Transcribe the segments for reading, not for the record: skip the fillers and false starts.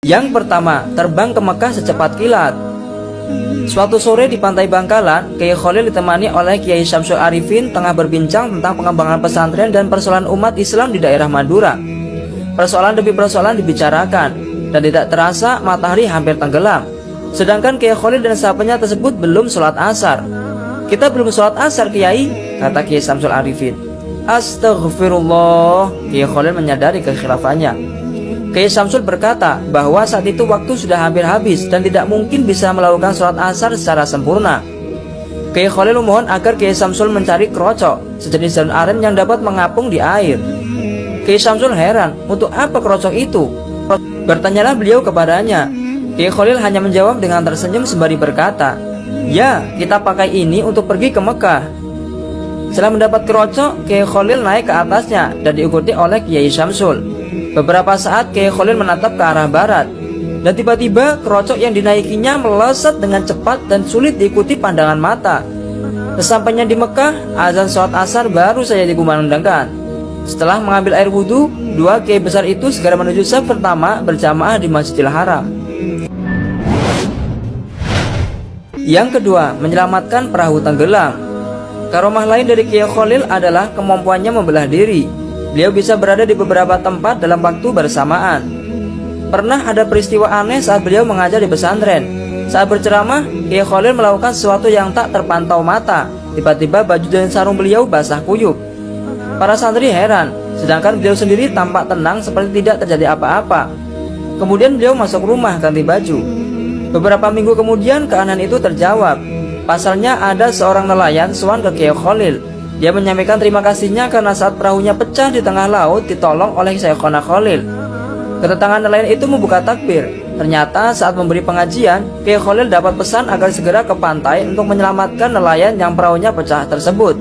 Yang pertama, terbang ke Mekah secepat kilat. Suatu sore di pantai Bangkalan, Kiai Khalil ditemani oleh Kiai Syamsul Arifin tengah berbincang tentang pengembangan pesantren dan persoalan umat Islam di daerah Madura. Persoalan demi persoalan dibicarakan, dan tidak terasa matahari hampir tenggelam. Sedangkan Kiai Khalil dan sahabatnya tersebut belum sholat asar. "Kita belum sholat asar, Kiai," kata Kiai Syamsul Arifin. "Astaghfirullah." Kiai Khalil menyadari kekhilafannya. Kiai Syamsul berkata bahwa saat itu waktu sudah hampir habis dan tidak mungkin bisa melakukan sholat asar secara sempurna. Kiai Khalil memohon agar Kiai Syamsul mencari krocok, sejenis daun aren yang dapat mengapung di air. Kiai Syamsul heran, untuk apa krocok itu? Bertanyalah beliau kepadanya. Kiai Khalil hanya menjawab dengan tersenyum sembari berkata, "Ya, kita pakai ini untuk pergi ke Mekah." Setelah mendapat krocok, Kiai Khalil naik ke atasnya dan diikuti oleh Kiai Syamsul. Beberapa saat Kiai Khalil menatap ke arah barat, dan tiba-tiba krocok yang dinaikinya melesat dengan cepat dan sulit diikuti pandangan mata. Sesampainya di Mekah, azan sholat asar baru saja dikumandangkan. Setelah mengambil air wudhu, dua kiai besar itu segera menuju shaf pertama berjamaah di Masjidil Haram. Yang kedua, menyelamatkan perahu tenggelam. Karomah lain dari Kiai Khalil adalah kemampuannya membelah diri. Beliau bisa berada di beberapa tempat dalam waktu bersamaan. Pernah ada peristiwa aneh saat beliau mengajar di pesantren. Saat berceramah, Kiai Khalil melakukan sesuatu yang tak terpantau mata. Tiba-tiba baju dan sarung beliau basah kuyup. Para santri heran, sedangkan beliau sendiri tampak tenang seperti tidak terjadi apa-apa. Kemudian beliau masuk rumah ganti baju. Beberapa minggu kemudian keanehan itu terjawab. Pasalnya ada seorang nelayan sowan ke Kiai Khalil. Dia menyampaikan terima kasihnya karena saat perahunya pecah di tengah laut ditolong oleh Syekhona Khalil. Kedatangan nelayan itu membuka takbir. Ternyata saat memberi pengajian, Kiai Khalil dapat pesan agar segera ke pantai untuk menyelamatkan nelayan yang perahunya pecah tersebut.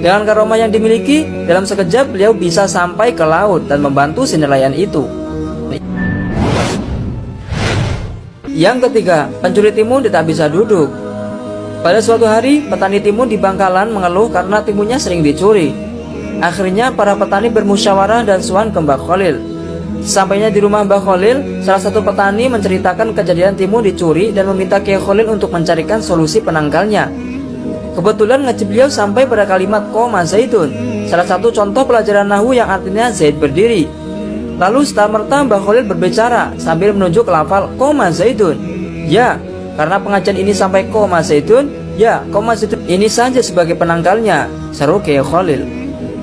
Dengan karomah yang dimiliki, dalam sekejap beliau bisa sampai ke laut dan membantu si nelayan itu. Yang ketiga, pencuri timun tidak bisa duduk. Pada suatu hari, petani timun di Bangkalan mengeluh karena timunnya sering dicuri. Akhirnya para petani bermusyawarah dan sowan ke Mbah Khalil. Sampainya di rumah Mbah Khalil, salah satu petani menceritakan kejadian timun dicuri dan meminta Kiai Khalil untuk mencarikan solusi penangkalnya. Kebetulan ngaji beliau sampai pada kalimat koma zaitun, salah satu contoh pelajaran nahwu yang artinya Zaid berdiri. Lalu serta-merta Mbah Khalil berbicara sambil menunjuk lafal koma zaitun. "Ya, karena pengajian ini sampai koma zaitun, ya koma zaitun ini saja sebagai penangkalnya," seru Kiai Khalil.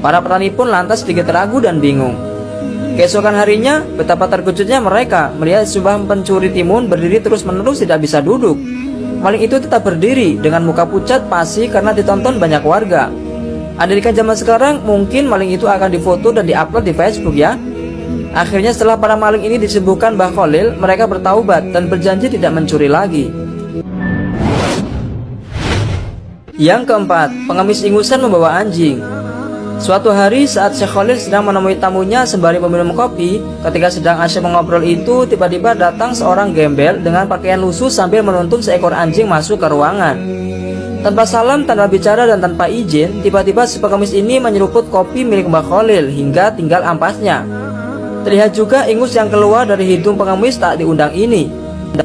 Para petani pun lantas sedikit ragu dan bingung. Keesokan harinya, betapa terkejutnya mereka melihat sebuah pencuri timun berdiri terus-menerus tidak bisa duduk. Maling itu tetap berdiri dengan muka pucat pasi karena ditonton banyak warga. Andaikan zaman sekarang, mungkin maling itu akan difoto dan diupload di Facebook ya. Akhirnya setelah para maling ini disembuhkan Mbah Khalil, mereka bertaubat dan berjanji tidak mencuri lagi. Yang keempat, pengemis ingusan membawa anjing. Suatu hari saat Syekh Khalil sedang menemui tamunya sembari meminum kopi, ketika sedang asyik mengobrol itu, tiba-tiba datang seorang gembel dengan pakaian lusuh sambil menuntun seekor anjing masuk ke ruangan. Tanpa salam, tanpa bicara, dan tanpa izin, tiba-tiba si pengemis ini menyeruput kopi milik Mbah Khalil hingga tinggal ampasnya. Terlihat juga ingus yang keluar dari hidung pengemis tak diundang ini.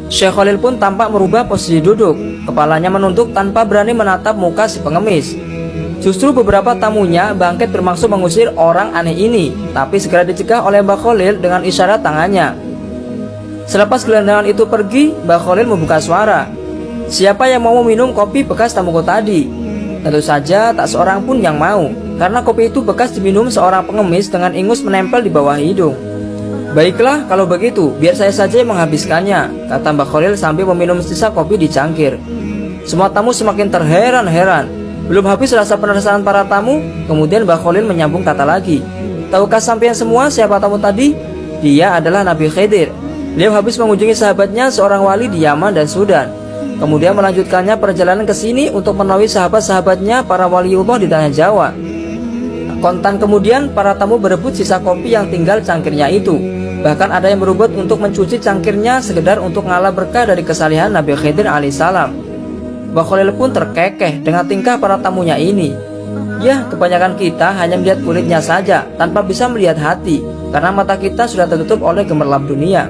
Syekh Khalil pun tampak merubah posisi duduk, kepalanya menunduk tanpa berani menatap muka si pengemis. Justru beberapa tamunya bangkit bermaksud mengusir orang aneh ini, tapi segera dicegah oleh Mbah Khalil dengan isyarat tangannya. Selepas gelandangan itu pergi, Mbah Khalil membuka suara. "Siapa yang mau minum kopi bekas tamuku tadi?" Tentu saja tak seorang pun yang mau, karena kopi itu bekas diminum seorang pengemis dengan ingus menempel di bawah hidung. "Baiklah, kalau begitu, biar saya saja yang menghabiskannya," kata Mbah Khalil sambil meminum sisa kopi di cangkir. Semua tamu semakin terheran-heran. Belum habis rasa penasaran para tamu, kemudian Mbah Khalil menyambung kata lagi. "Tahukah sampean semua siapa tamu tadi? Dia adalah Nabi Khidir. Beliau habis mengunjungi sahabatnya seorang wali di Yaman dan Sudan. Kemudian melanjutkannya perjalanan ke sini untuk menemui sahabat-sahabatnya para waliullah di tanah Jawa." Kontan kemudian para tamu berebut sisa kopi yang tinggal cangkirnya itu. Bahkan ada yang berebut untuk mencuci cangkirnya sekedar untuk ngalah berkah dari kesalihan Nabi Khidir alaihissalam. Mbah Khalil pun terkekeh dengan tingkah para tamunya ini. Ya, kebanyakan kita hanya melihat kulitnya saja tanpa bisa melihat hati, karena mata kita sudah tertutup oleh gemerlap dunia.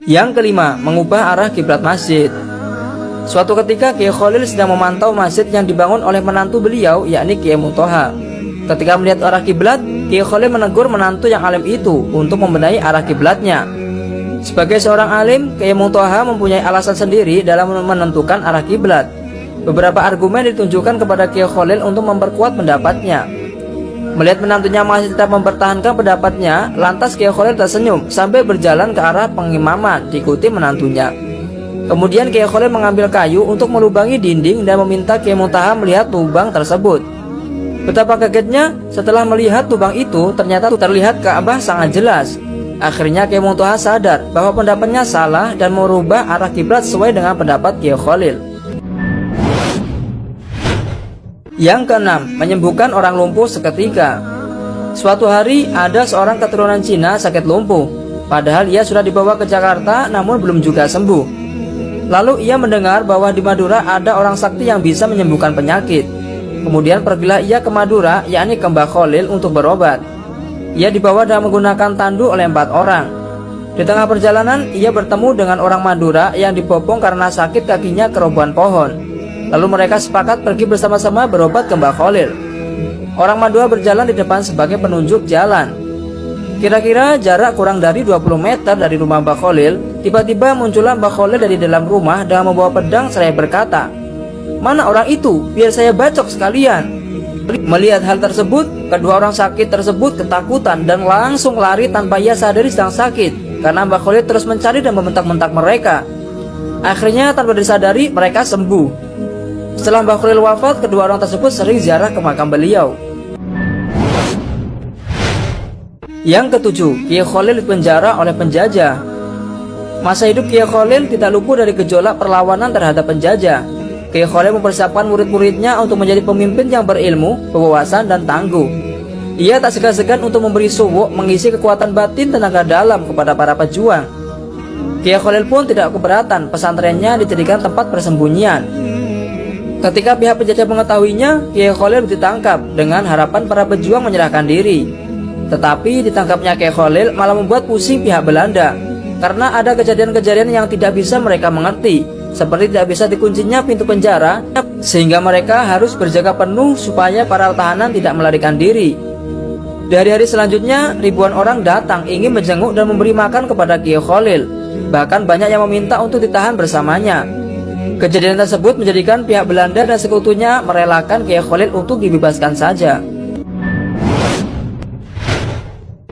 Yang kelima, mengubah arah kiblat masjid. Suatu ketika Kiai Khalil sedang memantau masjid yang dibangun oleh menantu beliau, yakni Kiai Muntoha. Ketika melihat arah kiblat, Kiai Khalil menegur menantu yang alim itu untuk membenahi arah kiblatnya. Sebagai seorang alim, Kiai Muntoha mempunyai alasan sendiri dalam menentukan arah kiblat. Beberapa argumen ditunjukkan kepada Kiai Khalil untuk memperkuat pendapatnya. Melihat menantunya masih tetap mempertahankan pendapatnya, lantas Kiai Khalil tersenyum sambil berjalan ke arah pengimaman diikuti menantunya. Kemudian Kiai Khalil mengambil kayu untuk melubangi dinding dan meminta Kiai Muntoha melihat lubang tersebut. Betapa kagetnya setelah melihat lubang itu, ternyata terlihat Ka'bah sangat jelas. Akhirnya Kiai Muntoha sadar bahwa pendapatnya salah dan merubah arah kiblat sesuai dengan pendapat Kiai Khalil. Yang keenam, menyembuhkan orang lumpuh seketika. Suatu hari ada seorang keturunan Cina sakit lumpuh, padahal ia sudah dibawa ke Jakarta namun belum juga sembuh. Lalu ia mendengar bahwa di Madura ada orang sakti yang bisa menyembuhkan penyakit. Kemudian pergilah ia ke Madura, yakni ke Mbah Khalil untuk berobat. Ia dibawa dan menggunakan tandu oleh 4 orang. Di tengah perjalanan ia bertemu dengan orang Madura yang dibopong karena sakit kakinya kerobohan pohon. Lalu mereka sepakat pergi bersama-sama berobat ke Mbah Khalil. Orang Madura berjalan di depan sebagai penunjuk jalan. Kira-kira jarak kurang dari 20 meter dari rumah Mbah Khalil, tiba-tiba muncullah Mbah Khalil dari dalam rumah dengan membawa pedang seraya berkata, "Mana orang itu? Biar saya bacok sekalian." Melihat hal tersebut, kedua orang sakit tersebut ketakutan dan langsung lari tanpa ia sadari sedang sakit, karena Mbah Khalil terus mencari dan membentak-bentak mereka. Akhirnya tanpa disadari mereka sembuh. Setelah Mbah Khalil wafat, kedua orang tersebut sering ziarah ke makam beliau. Yang ketujuh, Kiai Khalil dipenjara oleh penjajah. Masa hidup Kiai Khalil tidak luput dari gejolak perlawanan terhadap penjajah. Kiai Khalil mempersiapkan murid-muridnya untuk menjadi pemimpin yang berilmu, berwawasan, dan tangguh. Ia tak segan-segan untuk memberi suwuk, mengisi kekuatan batin tenaga dalam kepada para pejuang. Kiai Khalil pun tidak keberatan pesantrennya dijadikan tempat persembunyian. Ketika pihak penjajah mengetahuinya, Kiai Khalil ditangkap dengan harapan para pejuang menyerahkan diri. Tetapi ditangkapnya Kiai Khalil malah membuat pusing pihak Belanda, karena ada kejadian-kejadian yang tidak bisa mereka mengerti, seperti tidak bisa dikuncinya pintu penjara, sehingga mereka harus berjaga penuh supaya para tahanan tidak melarikan diri. Di hari-hari selanjutnya, ribuan orang datang ingin menjenguk dan memberi makan kepada Kiai Khalil. Bahkan banyak yang meminta untuk ditahan bersamanya. Kejadian tersebut menjadikan pihak Belanda dan sekutunya merelakan Kiai Khalil untuk dibebaskan saja.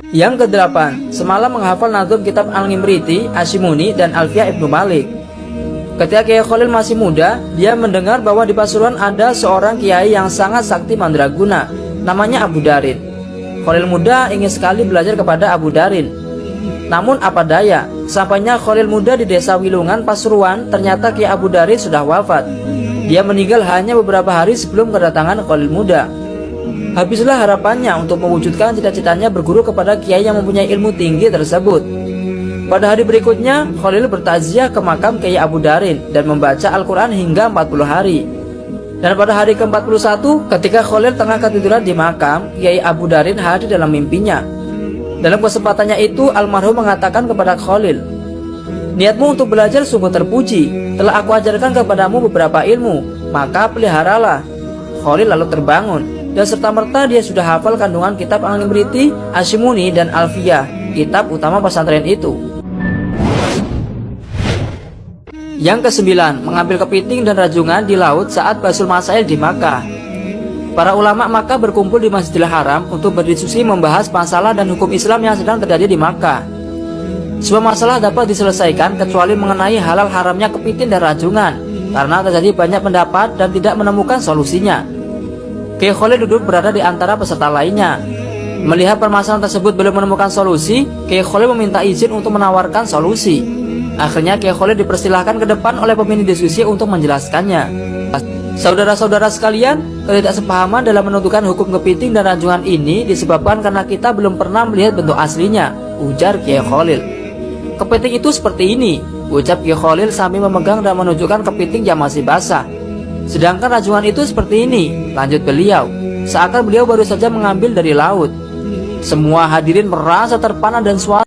Yang kedelapan, semalam menghafal nazum kitab Al-Ngimriti, Asyimuni, dan Alfiyah Ibnu Malik. Ketika Kiai Khalil masih muda, dia mendengar bahwa di Pasuruan ada seorang kiai yang sangat sakti mandraguna, namanya Abu Darin. Khalil muda ingin sekali belajar kepada Abu Darin. Namun apa daya, sampainya Khalil muda di desa Wilungan, Pasuruan, ternyata Kiai Abu Darin sudah wafat. Dia meninggal hanya beberapa hari sebelum kedatangan Khalil muda. Habislah harapannya untuk mewujudkan cita-citanya berguru kepada kiai yang mempunyai ilmu tinggi tersebut. Pada hari berikutnya, Khalil bertaziah ke makam Kiai Abu Darin dan membaca Al-Quran hingga 40 hari. Dan pada hari ke-41, ketika Khalil tengah ketiduran di makam, Kiai Abu Darin hadir dalam mimpinya. Dalam kesempatannya itu, almarhum mengatakan kepada Khalil, "Niatmu untuk belajar sungguh terpuji. Telah aku ajarkan kepadamu beberapa ilmu, maka peliharalah." Khalil lalu terbangun, dan serta-merta dia sudah hafal kandungan kitab Al-Ngimriti, Asyimuni, dan Alfiyah, kitab utama pesantren itu. Yang kesembilan, mengambil kepiting dan rajungan di laut saat Basul Masail di Makkah. Para ulama Makkah berkumpul di Masjidil Haram untuk berdiskusi membahas masalah dan hukum Islam yang sedang terjadi di Makkah. Sebuah masalah dapat diselesaikan kecuali mengenai halal haramnya kepiting dan rajungan, karena terjadi banyak pendapat dan tidak menemukan solusinya. Kiai Khalil duduk berada di antara peserta lainnya. Melihat permasalahan tersebut belum menemukan solusi, Kiai Khalil meminta izin untuk menawarkan solusi. Akhirnya Kiai Khalil dipersilahkan ke depan oleh pemimpin diskusi untuk menjelaskannya. Saudara-saudara sekalian, ketidaksepahaman dalam menentukan hukum kepiting dan rajungan ini disebabkan karena kita belum pernah melihat bentuk aslinya, ujar Kiai Khalil. "Kepiting itu seperti ini," ucap Kiai Khalil sambil memegang dan menunjukkan kepiting yang masih basah. "Sedangkan rajungan itu seperti ini," lanjut beliau, seakan beliau baru saja mengambil dari laut. Semua hadirin merasa terpana dan suara